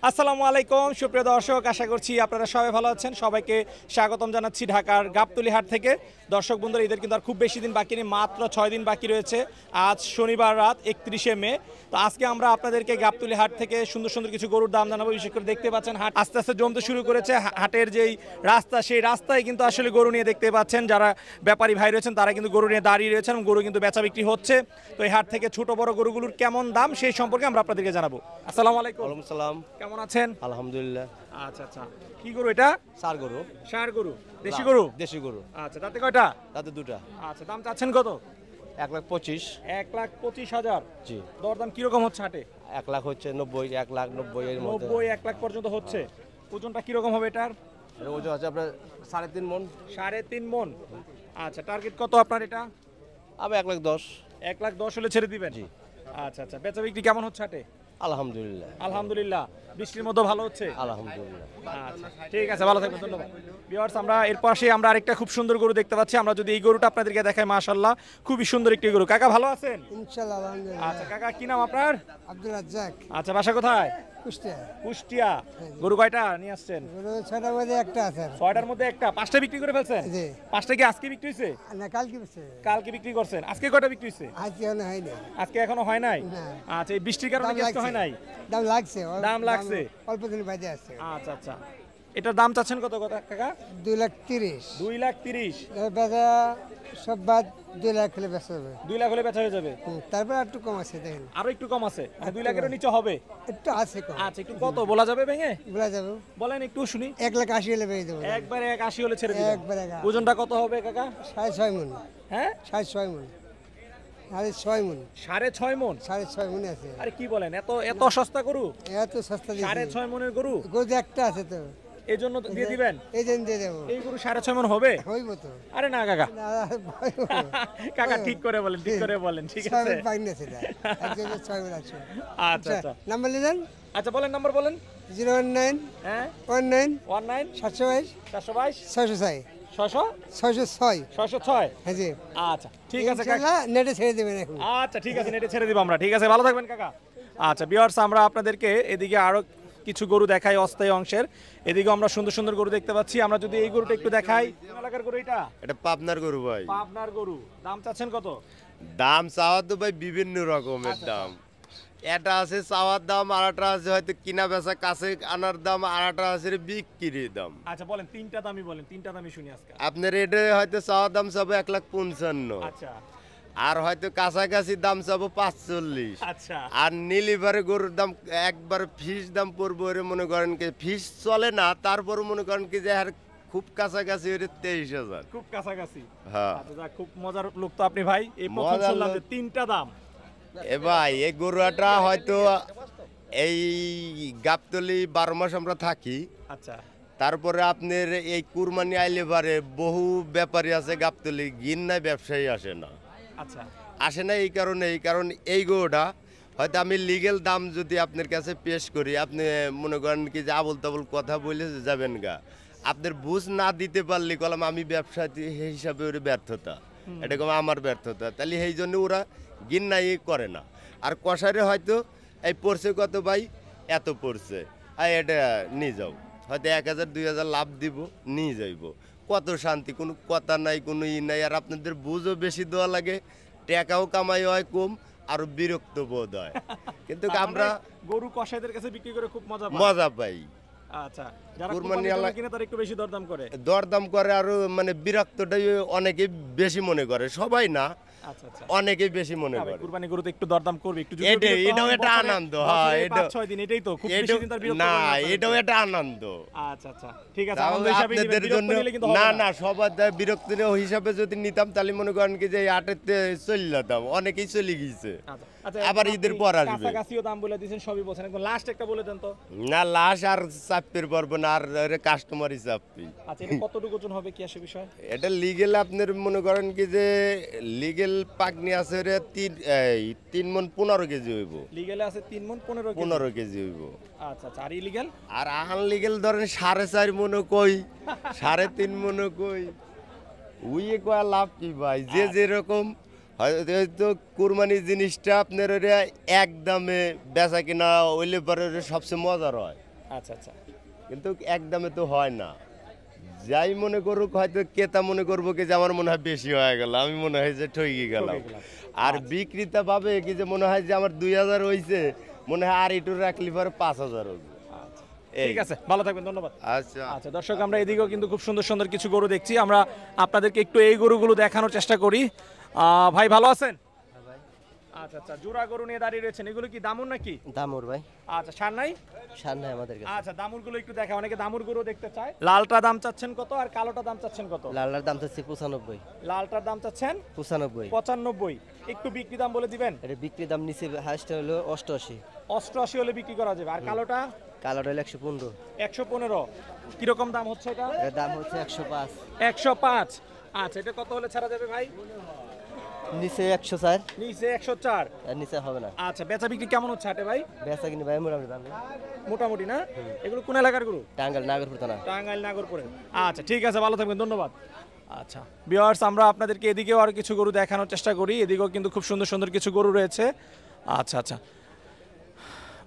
আসসালামু আলাইকুম সুপ্রিয় দর্শক, আশা করছি আপনারা সবাই ভালো আছেন। সবাইকে স্বাগতম জানাচ্ছি ঢাকার গাবতলী হাট থেকে। দর্শক বন্ধুরা, ঈদের কিন্তু আর খুব বেশি দিন বাকি নেই, মাত্র 6 দিন বাকি রয়েছে। আজ শনিবার রাত 31শে মে। তো আজকে আমরা আপনাদেরকে গাবতলী হাট থেকে সুন্দর সুন্দর কিছু গরুর দাম জানাবো। বিশেষ করে দেখতে পাচ্ছেন হাট আস্তে আস্তে জমতে শুরু করেছে। হাটের যেই রাস্তা, সেই রাস্তায় কিন্তু আসলে গরু নিয়ে দেখতে পাচ্ছেন যারা ব্যাপারী ভাই রয়েছেন, তারা কিন্তু গরু নিয়ে দাঁড়িয়ে রয়েছেন এবং গরু কিন্তু বেচা বিক্রি হচ্ছে। তো এই হাট থেকে ছোট বড় গরুগুলোর কেমন দাম সেই সম্পর্কে আমরা আপনাদেরকে জানাবো। আসসালামু আলাইকুম। ওয়ালাইকুম সালাম। কেমন আছেন? আলহামদুলিল্লাহ। আচ্ছা আচ্ছা, কি গরু এটা? সার গরু। ষাঁড় গরু, দেশি গরু? দেশি গরু। আচ্ছা, তাতে কয়টা? তাতে দুটা। আচ্ছা, দাম চাচ্ছেন কত? 1,25,000। 1,25,000। জি। দরদাম কিরকম হচ্ছে হাটে? 1 লাখ হচ্ছে 90, 1,90,000 এর মধ্যে। 90, 1 লাখ পর্যন্ত হচ্ছে। ওজনটা কিরকম হবে এটার? এর ওজন আছে আপনার 3.5 মণ। 3.5 মণ। আচ্ছা, টার্গেট কত আপনার এটা? আমি 1,10,000। 1,10,000 হলে ছেড়ে দিবেন? জি। আচ্ছা আচ্ছা, বেচা বিক্রি কেমন হচ্ছে হাটে? আলহামদুলিল্লাহ। আলহামদুলিল্লাহ, বৃষ্টির মধ্যে ভালো হচ্ছে? আলহামদুলিল্লাহ। আচ্ছা, ঠিক আছে, ভালো থাকবেন, ধন্যবাদ। ভিউয়ার্স, আমরা এর পাশে আমরা আরেকটা খুব সুন্দর গরু দেখতে পাচ্ছি। আমরা যদি এই গরুটা আপনাদেরকে দেখাই, মাশাআল্লাহ খুবই সুন্দর একটি গরু। কাকা ভালো আছেন? ইনশাআল্লাহ, আলহামদুলিল্লাহ। আচ্ছা কাকা, কি নাম আপনার? আব্দুল রাজ্জাক, আচ্ছা, বাসা কোথায়? কুষ্টিয়া। কুষ্টিয়া। গরু কয়টা নিয়ে আসছেন? গরু 6টার মধ্যে একটা আছে। 6টার মধ্যে একটা, 5টা বিক্রি করে ফেলছেন? জি। 5টা কি আজকে বিক্রি হয়েছে? না, কালকে বেশি। কালকে বিক্রি করছেন? আজকে কয়টা বিক্রি হয়েছে? আজকে এখনো হয়নি। আজকে এখনো হয় নাই? না। আচ্ছা, এই বৃষ্টির কারণে দাম কি আজকে লাগছে। হয় নাই? দাম লাগছে। দাম লাগছে। অল্প দিন বাইরে আসছে। আচ্ছা আচ্ছা, এটার দাম চাচ্ছেন কত কাকা? 2,30,000। 2,30,000। বেচা সব বাদ 2 লাখ হলে বেচা হবে। 2 লাখ হলে বেচা হয়ে যাবে? তারপর একটু কম আছে, দেখেন আরো একটু কম আছে, মানে 2 লাখেরও নিচে হবে? একটু আছে কম। আচ্ছা, একটু কত বলা যাবে ভেঙে? বলা যাবে বলেন একটু শুনি। 1,80,000 হলে বেরিয়ে দেবো। একবারে 1,80 হলে ছেড়ে দিবেন? একবারে 1,80,000। ওজনটা কত হবে কাকা? 6.5 মণ। হ্যাঁ, 6.5 মণ। 6.5 মণ। 6.5 মণ? 6.5 মণে আছে। আরে কি বলেন, এত এত সস্তা গরু? এত সস্তা দিয়েছে। 6.5 মণের গরু? গরু একটা আছে তো, এই জন্য দিয়ে দিবেন? এই জন্য দিয়ে দেবো। এই গরু 6.5 মণ হবে? হইব তো। আরে না কাকা, না, কাকা ঠিক করে বলেন, ঠিক করে বলেন, ঠিক আছে? আচ্ছা আচ্ছা নাম্বার লিখেন। আচ্ছা, বলেন নাম্বার বলেন। 019 হ্যাঁ, 19 19 722 422 606 600 606। 606। হ্যাঁ জি। আচ্ছা, ঠিক আছে কাকা। ইনশাআল্লাহ নেটে ছেড়ে দেবেন এখন। আচ্ছা, ঠিক আছে, নেটে ছেড়ে দিব আমরা। ঠিক আছে, ভালো থাকবেন কাকা। আচ্ছা ভিউয়ার্স, আমরা আপনাদেরকে এদিকে আরো কিছু গরু দেখাই অস্থায়ী অংশের। এদিকে আমরা সুন্দর সুন্দর গরু দেখতে পাচ্ছি। আমরা যদি এই গরুটা একটু দেখাই। কোন এলাকার গরু এটা? এটা পাবনার গরু ভাই। পাবনার গরু। দাম চাচ্ছেন কত? দাম চাওয়া তো ভাই বিভিন্ন রকমের দাম। এটা আছে চাওয়ার দাম, আর একটা আছে হয়তো কিনা বেচা কাছে আনার দাম, আর একটা আছে বিক্রির দাম। আচ্ছা বলেন, তিনটা দামই বলেন, তিনটা দামই শুনি আজকে। আপনার এটা হয়তো চাওয়ার দাম চাবো 1,55,000। আচ্ছা আর হয়তো কাছাকাছি দাম চাবো 45। আচ্ছা আর নীলিভারে গরুর দাম একবার ফিস দাম পড়বো এর মনে করেন কি ফিস চলে না, তারপর মনে করেন কি যে আর খুব কাছাকাছি ওর 23,000। খুব কাছাকাছি। হ্যাঁ। আচ্ছা যাক, খুব মজার লোক তো আপনি ভাই। এই প্রথম মজার শুনলাম লোক। যে তিনটা দাম। এ ভাই, এই গরুটা হয়তো এই গাবতলী 12 মাস আমরা থাকি। আচ্ছা তারপরে আপনার এই কুরবানি আইলে পারে বহু ব্যাপারী আছে গাবতলী, গিন্নায় ব্যবসায়ী আসে না। আচ্ছা আসে না এই কারণ এই গরুটা হয়তো আমি লিগেল দাম যদি আপনার কাছে পেশ করি, আপনি মনে করেন কি যে আবল তাবল কথা বলে যাবেন গা। আপনার বুঝ না দিতে পারলে কলাম আমি ব্যবসা হিসাবে ওর ব্যর্থতা, এটা কম আমার ব্যর্থতা। তাহলে সেই জন্য ওরা গিন্নাই করে না। আর কষারে হয়তো এই পড়ছে কত ভাই, এত পড়ছে, আর এটা নিয়ে যাও, হয়তো 1,000 2,000 লাভ দিব, নিয়ে যাইব। কত শান্তি, কোনো কথা নাই, কোনো নাই। আর আপনাদের বুঝও বেশি দেওয়া লাগে, টাকাও কামাই হয় কম, আর বিরক্ত বোধ হয়। কিন্তু তার আমরা মানে গরু কসাইদের কাছে বিক্রি করে খুব মজা পাই। মজা পাই। আচ্ছা, যারা কুরবানি কুরবানি আলা- কিনে তারা একটু বেশি দরদাম করে। দরদাম করে, আরো মানে বিরক্তটাই অনেকে বেশি মনে করে, সবাই না, আচ্ছা আচ্ছা, অনেকেই বেশি মনে করে। কুরবানি গরুতে একটু দরদাম করবে, একটু যদি এটাই, বিরক্ত এটাও হয়, একটা বছরে- আনন্দ, বছরে হ্যাঁ, 5-6 দিন, এটাই তো খুব বেশি দিন তার বিরক্ত না, করবে না। এটাও একটা আনন্দ। আচ্ছা আচ্ছা, ঠিক আছে, তাও আনন্দ হিসাবে নিবেন, আপনাদের বিরক্ত জন্য নিলে কিন্তু হবে না না। না, সবার বিরক্ত হিসাবে যদি নিতাম তাহলে মনে করেন কি যে আটেতে চলে যেতাম, অনেকেই চলে গিয়েছে। আচ্ছা, আচ্ছা, আবার আপনি ঈদের পর আসবে। কাছাকাছিও দাম বলে দিয়েছেন, সবই বলছেন, একদম লাস্ট একটা বলে দেন তো। না, লাশ আর চাপের পারবো না, আর কাস্টমারই চাপি। আচ্ছা, এটা কতটুকু ওজন হবে কি আসে বিষয়? এটা লিগেল আপনার মনে করেন কি যে লিগেল পাকনি আছে রে 3 মণ 15 কেজি হইব। লিগ্যালে আছে 3 মণ 15 কেজি। 15 কেজি হইব। আচ্ছা আচ্ছা, আর ইলিগ্যাল? আর আনলিগেল ধরেন 4.5 মণ কই, 3.5 মণ কই, উইয়ে কয়া লাভ কি ভাই? যে যেরকম হয়তো কুরবানি জিনিসটা আপনার এক দামে বেচা কিনা হইলে পরে সবচেয়ে মজার হয়। আচ্ছা আচ্ছা কিন্তু একদমে তো হয় না। যাই মনে করুক, হয়তো ক্রেতা মনে করবো কি যে আমার মনে হয় বেশি হয়ে গেল, আমি মনে হয় যে ঠকে গেলাম। গেলাম। আর বিক্রেতা ভাবে কি যে মনে হয় যে আমার 2000 হয়েছে, মনে হয় আর একটু রাখলি পরে 5000 হবে। এই। ঠিক আছে, ভালো থাকবেন, ধন্যবাদ। আচ্ছা আচ্ছা দর্শক, আমরা এদিকেও কিন্তু খুব সুন্দর সুন্দর কিছু গরু দেখছি, আমরা আপনাদেরকে একটু এই গরুগুলো দেখানোর চেষ্টা করি। ভাই ভালো আছেন? আচ্ছা আচ্ছা, জোড়া গরু নিয়ে দাঁড়িয়ে রয়েছেন, এগুলো কি দামুর নাকি? দামুর ভাই, আচ্ছা, সার নাই? সার নাই আমাদের কাছে। আচ্ছা, দামুর গুলো একটু দেখা, অনেকে দামুর গরু দেখতে চায়। লালটা দাম চাচ্ছেন কত আর কালোটা দাম চাচ্ছেন কত? লালার দাম চাচ্ছি 95। লালটার দাম চাচ্ছেন 95। 95। একটু বিক্রি দাম বলে দিবেন। এটা বিক্রি দাম নিচে হাইস্ট হলো 88। 88 হলে বিক্রি করা যাবে। আর কালোটা? কালার হলো 115। 115। কিরকম দাম হচ্ছে এটা? এর দাম হচ্ছে 105। 105। আচ্ছা, এটা কত হলে ছাড়া যাবে ভাই? নিচে 104। নিচে 104। আর নিচে হবে না। আচ্ছা, বেচা বিক্রি কেমন হচ্ছে হাটে ভাই? বেচা কিনি ভাই মোটামুটি দাম মোটামুটি না? এগুলো কোন এলাকার গরু? টাঙ্গাইল নাগরপুর থানা। টাঙ্গাইল নাগরপুরে। আচ্ছা ঠিক আছে, ভালো থাকবেন, ধন্যবাদ। আচ্ছা ভিউয়ার্স, আমরা আপনাদেরকে এদিকেও আর কিছু গরু দেখানোর চেষ্টা করি, এদিকেও কিন্তু খুব সুন্দর সুন্দর কিছু গরু রয়েছে। আচ্ছা আচ্ছা,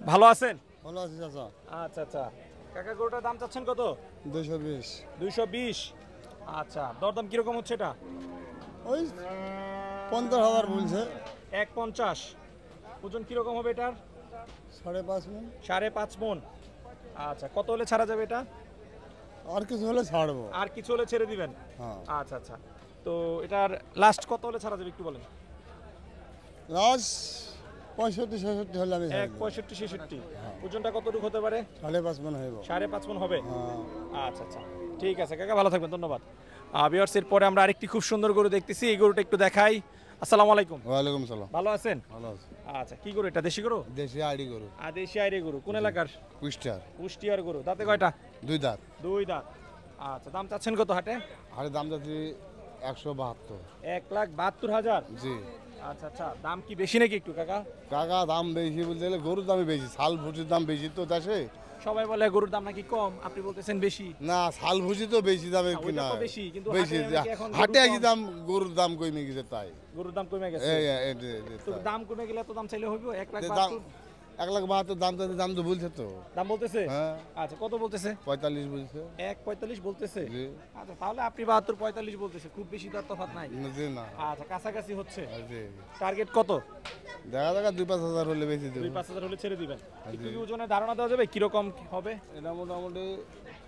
ভালো আছেন? ভালো আছি চাচা। আচ্ছা আচ্ছা, কাকা গরুটার দাম চাচ্ছেন কত? 220। 220। আচ্ছা, দরদাম কিরকম হচ্ছে এটা? ওই 15,000 বলছে। 150। ওজন কিরকম হবে এটার? 5.5 মণ। 5.5 মণ। আচ্ছা, কত হলে ছাড়া যাবে এটা? আর কিছু হলে ছাড়বো। আর কিছু হলে ছেড়ে দিবেন? হ্যাঁ। আচ্ছা আচ্ছা, তো এটার লাস্ট কত হলে ছাড়া যাবে একটু বলেন। লাস্ট 65-66 হলে আমি ছাড়বো। 65-66। ওজনটা কতটুকু হতে পারে? 5.5 মণ হইব। 5.5 মণ হবে? হ্যাঁ। আচ্ছা আচ্ছা, ঠিক আছে কাকা, ভালো থাকবেন, ধন্যবাদ। ভিউয়ার্সের পরে আমরা আরেকটি খুব সুন্দর গরু দেখতেছি, এই গরুটা একটু দেখাই। আসসালামু আলাইকুম। ওয়ালাইকুম সালাম। ভালো আছেন? ভালো আছি। আচ্ছা, কি গরু এটা? দেশি গরু? দেশি আইডি গরু। আর দেশি আইরে গরু কোন এলাকার? কুইস্টার। কুষ্টিয়ার গরু। দাঁতে কয়টা? 2 দাঁত। 2 দাঁত। আচ্ছা, দাম চাচ্ছেন কত হাটে? আরে দাম যাচ্ছে 172। 1,72,000। জি। আচ্ছা আচ্ছা, দাম কি বেশি নাকি একটু কাকা? কাকা দাম বেশি বলতে গেলে গরুর দামই বেশি, শাল ভুসির দাম বেশি তো দেশে। সবাই বলে গরুর দাম নাকি কম, আপনি বলতেছেন বেশি। না, শাল ভুসি তো বেশি দামে ওইটা কিনা তো হয়। বেশি, কিন্তু বেশি হাটে নাকি এখন হাটে গরু আছি কম। দাম গরুর দাম কমে গেছে তাই। গরুর দাম কমে গেছে। তো দাম কমে গেলে তো দাম চাইলে হইব। 1,72,000 1,72,000 দাম তো দাম তো বলছে তো। দাম বলতেছে? হ্যাঁ। আচ্ছা, কত বলতেছে? 45 বলছে। 1,45 বলতেছে। জি। আচ্ছা, তাহলে আপনি 72-45 বলতেছে, খুব বেশি তার তফাৎ নাই। জি না। আচ্ছা, কাছাকাছি হচ্ছে। জি। টার্গেট কত? দেখা 2-5 হাজার হলে বেশি দেবো। 2-5 হাজার হলে ছেড়ে দিবেন। একটু কি ওজনের ধারণা দেওয়া যাবে কিরকম হবে? এটা মোটামুটি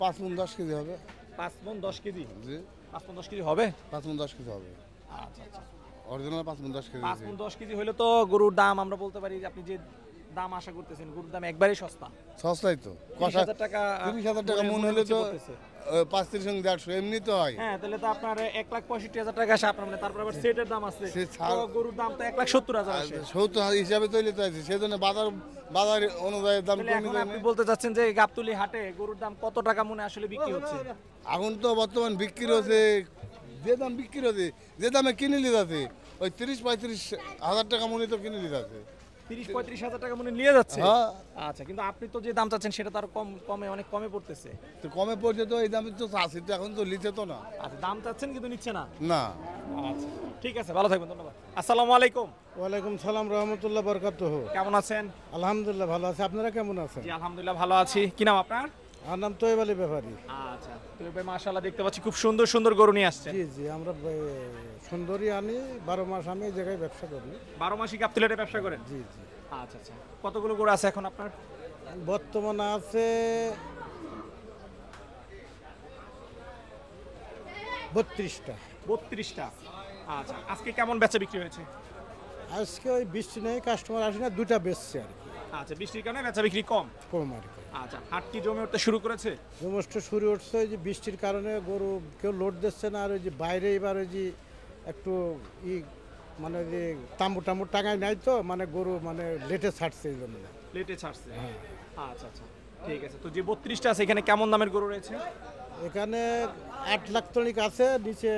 5 মণ 10 কেজি হবে। 5 মণ 10 কেজি? জি। 5 মণ 10 কেজি হবে? 5 মণ 10 কেজি হবে। আচ্ছা আচ্ছা, অরিজিনাল 5 মণ 10 কেজি। 5 মণ 10 কেজি হলে তো গরুর দাম আমরা বলতে পারি যে আপনি যে দাম আশা করতেছেন, গরুর দাম একবারেই সস্তা। সস্তাই তো। 30,000 টাকা। 30,000 টাকা মন হলে তো 35 সঙ্গে 150 এমনি তো হয়। হ্যাঁ, তাহলে তো আপনার 1,65,000 টাকা আসে আপনার, তারপর আবার সেটের দাম আছে, সে ছাড়- তো গরুর দাম তো 1,70,000 আসে। 70 হিসাবে তৈরি তো আছে, সেই জন্য বাজার অনুযায়ী দাম তাহলে এখন কমে আপনি যায়। বলতে চাচ্ছেন যে গাবতলী হাটে গরুর দাম কত টাকা মনে আসলে বিক্রি হচ্ছে? এখন তো বর্তমান বিক্রি হচ্ছে, যে দাম বিক্রি হচ্ছে, যে দামে কিনে নিতে আছে, ওই 30-35 হাজার টাকা মনে তো কিনে নিতে আছে। 30-35 হাজার টাকা মনে নিয়ে যাচ্ছে। হ্যাঁ। আচ্ছা, কিন্তু আপনি তো যে দাম চাচ্ছেন সেটা তো আর অনেক কমে পড়তেছে। তো কমে পড়ছে তো, এই দামে তো চাষি তো এখন তো লিখে তো না। আচ্ছা, দাম চাচ্ছেন কিন্তু নিচ্ছে না। না। আচ্ছা ঠিক আছে, ভালো থাকবেন, ধন্যবাদ। আসসালামু আলাইকুম। ওয়ালাইকুম সালাম রহমতুল্লাহ বরকাতুহু। কেমন আছেন? আলহামদুলিল্লাহ ভালো আছে, আপনারা কেমন আছেন? জি আলহামদুলিল্লাহ ভালো আছি। কি নাম আপনার? আমার নাম তোয়েব আলী ব্যাপারী। আচ্ছা, তো ভাই মাশাআল্লাহ দেখতে পাচ্ছি খুব সুন্দর সুন্দর গরু নিয়ে আসছেন। জি জি, আমরা সুন্দরী আনি, 12 মাস আমি এই জায়গায় ব্যবসা করি। 12 মাসই গাবতলীতে ব্যবসা করেন? জি জি। আচ্ছা আচ্ছা, কতগুলো গরু আছে এখন আপনার? বর্তমানে আছে 32টা। 32টা। আচ্ছা, আজকে কেমন বেচা বিক্রি হয়েছে? আজকে ওই বৃষ্টি নেই, কাস্টমার আসে না, 2টা বেচছে আর কি, আচ্ছা, বৃষ্টির কারণে বেচা বিক্রি কম। কম আর কি। আচ্ছা, হাট কি জমে উঠতে শুরু করেছে? জমষ্ট শুরু উঠছে, ওই যে বৃষ্টির কারণে গরু কেউ লোড দিচ্ছে না, আর ওই যে বাইরে এবার ওই যে একটু মানে যে তাম্বু টাম্বু টাঙায় নাই তো, মানে গরু মানে লেটে ছাড়ছে এই জন্য। লেটে ছাড়ছে। আচ্ছা আচ্ছা, ঠিক আছে। তো যে 32টা আছে এখানে কেমন দামের গরু রয়েছে? এখানে 8 লাখ তনিক আছে, নিচে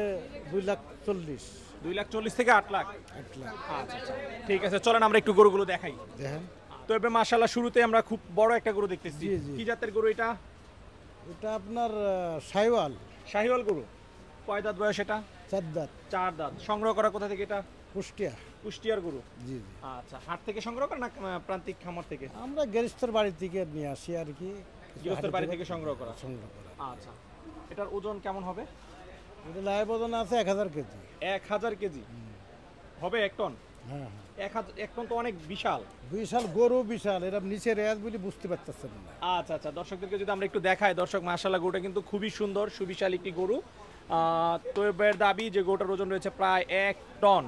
2,40,000। 2,40,000 থেকে 8 লাখ। 8 লাখ। আচ্ছা আচ্ছা, ঠিক আছে, চলেন আমরা একটু গরুগুলো দেখাই। দেখেন, তো এবার মাশাআল্লাহ শুরুতে আমরা খুব বড় একটা গরু দেখতেছি। জি, জি। কি জাতের গরু এটা? এটা আপনার সাইওয়াল। শাহিওয়াল গরু। কয় দাঁত বয়স এটা? 4 দাঁত। 4 দাঁত। সংগ্রহ করা কোথা থেকে এটা? কুষ্টিয়া। কুষ্টিয়ার গরু। জি জি। আচ্ছা, হাট থেকে সংগ্রহ করেন না প্রান্তিক খামার থেকে? আমরা গেরিস্তর বাড়ি থেকে নিয়ে আসি আর কি, গৃহস্থের বাড়ি থেকে সংগ্রহ করা। সংগ্রহ করা। আচ্ছা, এটার ওজন কেমন হবে? এটা লাইভ ওজন আছে 1000 কেজি। 1000 কেজি হবে, 1 টন? হ্যাঁ, 1 টন তো অনেক বিশাল। বিশাল গরু, বিশাল। এরা নিচে রেয়াজ বলে বুঝতে পারতেছেন না। আচ্ছা আচ্ছা, দর্শকদেরকে যদি আমরা একটু দেখাই, দর্শক মাশাআল্লাহ গরুটা কিন্তু খুবই সুন্দর, সুবিশাল একটি গরু। তোয়েবের দাবি যে গরুটার ওজন রয়েছে প্রায় 1 টন।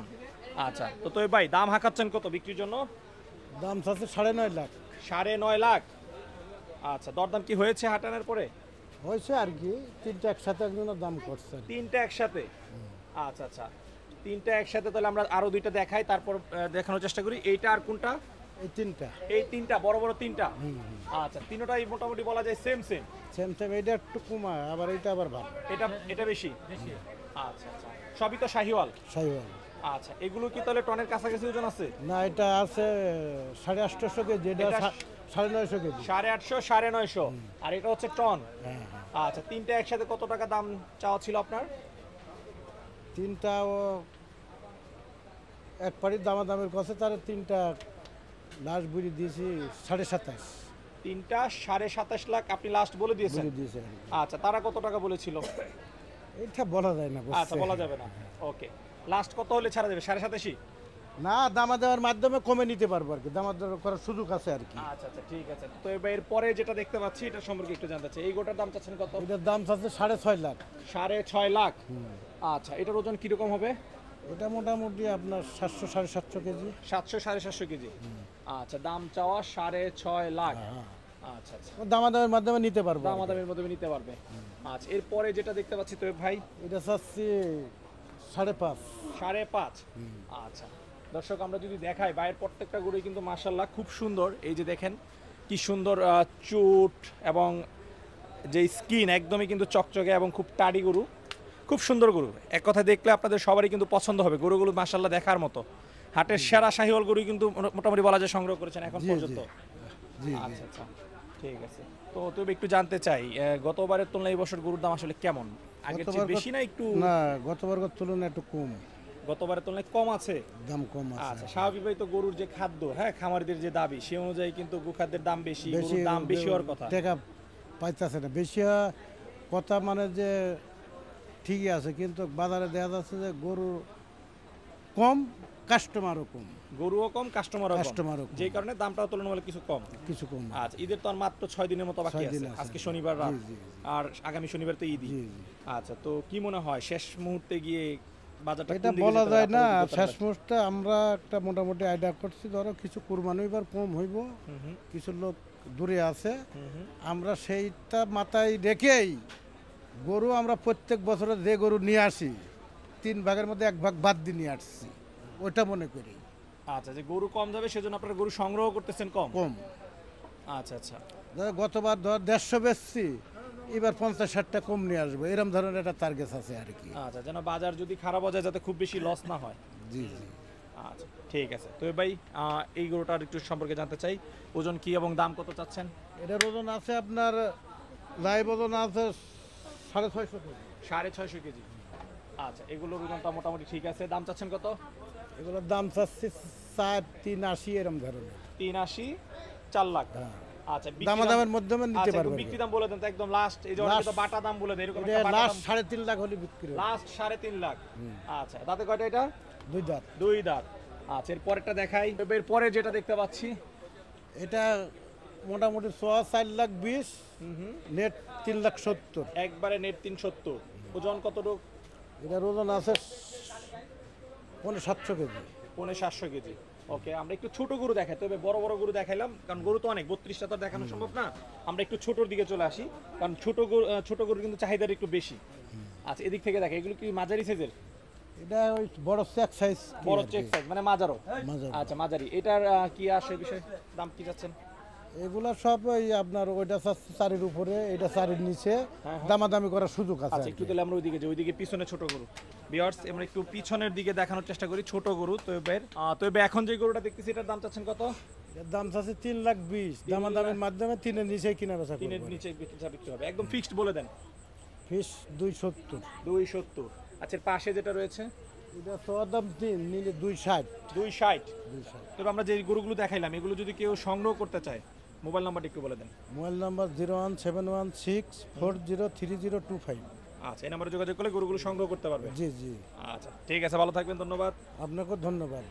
আচ্ছা, তো তোয়েব ভাই দাম হাঁকাচ্ছেন কত বিক্রির জন্য? দাম চাচ্ছে 9.5 লাখ। 9.5 লাখ। আচ্ছা, দরদাম কি হয়েছে হাটানোর পরে? হয়েছে আর কি, তিনটা একসাথে একজনের দাম করছে। তিনটা একসাথে? আচ্ছা আচ্ছা, তিনটা একসাথে। তাহলে আমরা আরো দুইটা দেখাই, তারপর দেখানোর চেষ্টা করি। এইটা আর কোনটা? এই তিনটা। এই তিনটা বড় বড় তিনটা? আচ্ছা, তিনটাই মোটামুটি বলা যায় সেম সেম। Same same. এটা একটু কমা, আবার এটা আবার ভালো। এটা বেশি? আচ্ছা আচ্ছা, সবই তো শাহিওয়াল? শাহিওয়াল। আচ্ছা, এগুলো কি তাহলে টনের কাছাকাছি ওজন আছে? না, এটা আছে 850 কেজি, এটা এটা 950 কেজি। 850, 950, আর এটা হচ্ছে টন। হ্যাঁ, হ্যাঁ। আচ্ছা, তিনটা একসাথে কত টাকা দাম চাওয়া ছিল আপনার? তিনটা ও এক পাড়ির দামাদামের কাছে, তার তিনটা লাস্ট বুড়ি দিয়েছি 27.5। তিনটা 27.5 লাখ আপনি লাস্ট বলে দিয়েছেন? বুড়ি দিয়েছে আর কি। আচ্ছা, তারা কত টাকা বলেছিল? এটা বলা যায় না। আচ্ছা, বলা যাবে না। ওকে, লাস্ট কত হলে ছাড়া যাবে? 27.5? না, দামা দেওয়ার মাধ্যমে কমে নিতে পারবো আর কি, দামা দেওয়ার করার সুযোগ আছে আর কি। আচ্ছা আচ্ছা, ঠিক আছে। তো এবার এর পরে যেটা দেখতে পাচ্ছি এটা সম্পর্কে একটু জানতে চাই। এই গোটার দাম চাচ্ছেন কত? এটার দাম চাচ্ছে 6.5 লাখ। 6.5 লাখ। আচ্ছা, এটার ওজন কিরকম হবে? এটা মোটামুটি আপনার 700-750 কেজি। 700-750 কেজি। আচ্ছা, দাম চাওয়া 6.5 লাখ। আচ্ছা আচ্ছা, দামাদামের মাধ্যমে নিতে পারবো আর কি। দামাদামের মধ্যে নিতে পারবে। আচ্ছা, এরপরে যেটা দেখতে পাচ্ছি তো ভাই, এটা চাচ্ছি 5.5। 5.5। আচ্ছা, দর্শক আমরা যদি দেখাই, বাইরের প্রত্যেকটা গরুই কিন্তু মাশাআল্লাহ খুব সুন্দর। এই যে দেখেন কি সুন্দর চুট এবং যে স্কিন একদমই কিন্তু চকচকে এবং খুব টাডি গরু, খুব সুন্দর গরু। এক কথা দেখলে আপনাদের সবারই কিন্তু পছন্দ হবে। গরুগুলো মাশাআল্লাহ দেখার মতো। হাটের সেরা শাহিওয়াল গরু কিন্তু মোটামুটি বলা যায় সংগ্রহ করেছেন এখন জি, পর্যন্ত। জি। আচ্ছা আচ্ছা, ঠিক আছে। তো তুমি একটু জানতে চাই, গতবারের তুলনায় এই বছর গরুর দাম আসলে কেমন? আগের চেয়ে বেশি না একটু? না, গতবার তুলনায় একটু কম। গতবারের তুলনায় কম আছে? দাম কম আছে। আচ্ছা, স্বাভাবিকভাবেই তো গরুর যে খাদ্য, হ্যাঁ, খামারিদের যে দাবি সে অনুযায়ী কিন্তু গোখাদ্যের দাম বেশি, গরুর দাম বেশি হওয়ার কথা। টাকা পাইতেছে না বেশি হওয়া কথা, মানে যে ঠিকই আছে, কিন্তু বাজারে দেখা যাচ্ছে যে গরু কম, কাস্টমারও কম। গরুও কম, কাস্টমারও কাস্টমারও কম, কম। যেই কারণে দামটাও তুলনামূলক কিছু কম। কিছু কম। আচ্ছা, ঈদের তো আর মাত্র 6 দিনের মতো বাকি 6 দিন আছে। আছে। আজকে শনিবার রাত, জি, জি, জি। আর আগামী শনিবার তো ঈদই। জি, জি। আচ্ছা, তো কি মনে হয় শেষ মুহূর্তে গিয়ে বাজারটা এটা কোন দিকে বলা যেতে পারে যায় না। আপনারা যদি শেষ বলতে মুহূর্তে আমরা একটা মোটামুটি আইডিয়া করছি, ধরো কিছু কুরবানি এবার কম হইব, কিছু লোক দূরে আছে, আমরা সেইটা মাথায় রেখেই গরু আমরা প্রত্যেক বছরে যে গরু নিয়ে আসি 3 ভাগের মধ্যে 1 ভাগ বাদ দিয়ে নিয়ে আসছি, ওটা মনে করি। পারেন? আচ্ছা, যে গরু কম যাবে সেজন্য আপনারা গরু সংগ্রহ করতেছেন কম? কম। আচ্ছা আচ্ছা, ধরো গতবার 150 বেচছি, এবার 50-60টা কম নিয়ে আসবো, এরকম ধরনের একটা টার্গেট আছে আর কি। আচ্ছা, যেন বাজার যদি খারাপ হয়ে যায় যাতে খুব বেশি লস না হয়। জি, জি। আচ্ছা, ঠিক আছে। তো ভাই এই গরুটার একটু সম্পর্কে জানতে চাই, ওজন কি এবং দাম কত চাচ্ছেন? এটার ওজন আছে আপনার, লাইভ ওজন আছে 650 কেজি। 650 কেজি। আচ্ছা, এগুলোর ওজনটা মোটামুটি ঠিক আছে। দাম চাচ্ছেন কত? এগুলোর দাম চাচ্ছি 4-3.80 এরকম ধরনের। 3.80, 4 লাখ। হ্যাঁ। আচ্ছা, দামাদামের মাধ্যমে নিতে আচ্ছা, পারবো একটু আর কি। বিক্রি দাম বলে দেন তো একদম লাস্ট। এই যে অনেকে তো বাটা দাম বলে দেয়, এরকম এটা একটা বাটা লাস্ট দাম 3.5 লাখ হলে বিক্রি হবে। লাস্ট 3.5 লাখ। আচ্ছা, দাঁতে কয়টা এটা? 2 দাঁত। 2 দাঁত। আচ্ছা, এর পরেরটা দেখাই। এর পরে যেটা দেখতে পাচ্ছি, এটা মোটামুটি 4.20 নেট 3.70। একবারে নেট 370। ওজন কতটুকু? এটার ওজন আছে 750 কেজি। 750 কেজি। ওকে, আমরা একটু ছোট গরু দেখাই, তবে বড় বড় গরু দেখাইলাম কারণ গরু তো অনেক, 32টা তো দেখানো সম্ভব না। আমরা একটু ছোটর দিকে চলে আসি, কারণ ছোট গরু কিন্তু চাহিদার একটু বেশি। আচ্ছা, এদিক থেকে দেখা, এগুলো কি মাঝারি সাইজের? এটা ওই বড় চেক সাইজ। বড় চেক সাইজ মানে মাঝারো? মাঝারি। আচ্ছা, মাঝারি। এটার কি আসে বিষয়, দাম কি যাচ্ছেন? এগুলা সব ওই আপনার ওইটা 4-এর উপরে, এটা 4-এর নিচে, দামাদামি করার সুযোগ আছে আচ্ছা, আর একটু কি। তাহলে আমরা ওইদিকে যাই, ওইদিকে পিছনে ছোট গরু। ভিউয়ার্স, আমরা একটু পিছনের দিকে দেখানোর চেষ্টা করি ছোট গরু। তো এখন যে গরুটা দেখতেছি এটার দাম চাচ্ছেন কত? এর দাম আছে 3.20 লাখ। দামাদামের মাধ্যমে 3-এর নিচে কিনা বেচা 3-এর করবো। নিচে বিক্রি হবে, একদম ফিক্সড বলে দেন। ফিস 270। 270। আচ্ছা, এর পাশে যেটা রয়েছে এটা তো দাম 3 নিলে 260। 260। তবে আমরা যে গরুগুলো দেখাইলাম এগুলো যদি কেউ সংগ্রহ করতে চায় মোবাইল নাম্বারটা একটু বলে দেন। Mobile number 01716403025। আচ্ছা, এই নাম্বারে যোগাযোগ করলে গরুগুলো সংগ্রহ করতে পারবে। জি জি, আচ্ছা ঠিক আছে, ভালো থাকবেন, ধন্যবাদ। আপনাকে ধন্যবাদ।